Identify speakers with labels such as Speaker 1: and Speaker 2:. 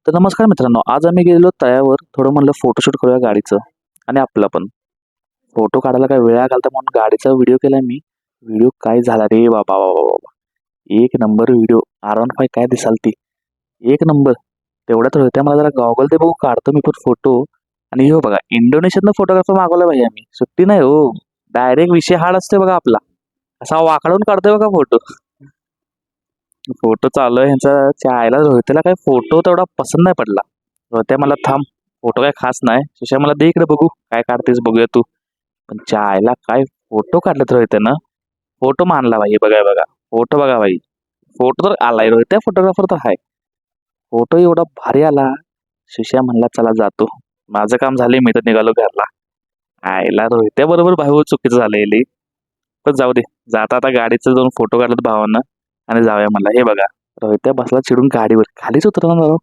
Speaker 1: तर नमस्कार मित्रांनो, आज आम्ही गेलेलो तळ्यावर. थोडं म्हणलं फोटोशूट करूया गाडीचं आणि आपला पण. फोटो काढायला काय वेळ घालता म्हणून गाडीचा व्हिडिओ केलाय मी. व्हिडिओ काय झाला रे बाबा, बाबा, बाबा! एक नंबर व्हिडिओ. R15 काय दिसाल ती. एक नंबर. तेवढ्यात होत्या मला जरा गॉगल ते बघू काढतो मी पण फोटो. आणि हो बघा इंडोनेशियातनं फोटोग्राफर मागवला भाई आम्ही. सुट्टी नाही हो. डायरेक्ट विषय हार्ड असतोय बघा आपला. असा वाकडून काढतोय बघा फोटो. फोटो चालू आहे ह्यांचा चायला रोहितला काही फोटो तेवढा पसंत नाही पडला. रोहित्या मला थांब फोटो काय खास नाही. सुशा मला दे इकडे बघू काय काढतेस बघूया तू. पण चायला काय फोटो काढलेत रोहित्यानं. फोटो मानला भाई बघा बघा. फोटो बघा भाई. फोटो तर आलाय रोहित्या फोटोग्राफर तर आहे. फोटो एवढा भारी आला. सुशा म्हणला चला जातो. माझं काम झाले मी तर निघालो घरला. आयला रोहित्या बरोबर भाऊ चुकीचं झालंय. पण जाऊ दे. जाता आता गाडीचं जाऊन फोटो काढलेत भावानं आणि जाऊया म्हणला. हे बघा रोहित्या बसला चिडून गाडीवर. खालीच उतरणार राव.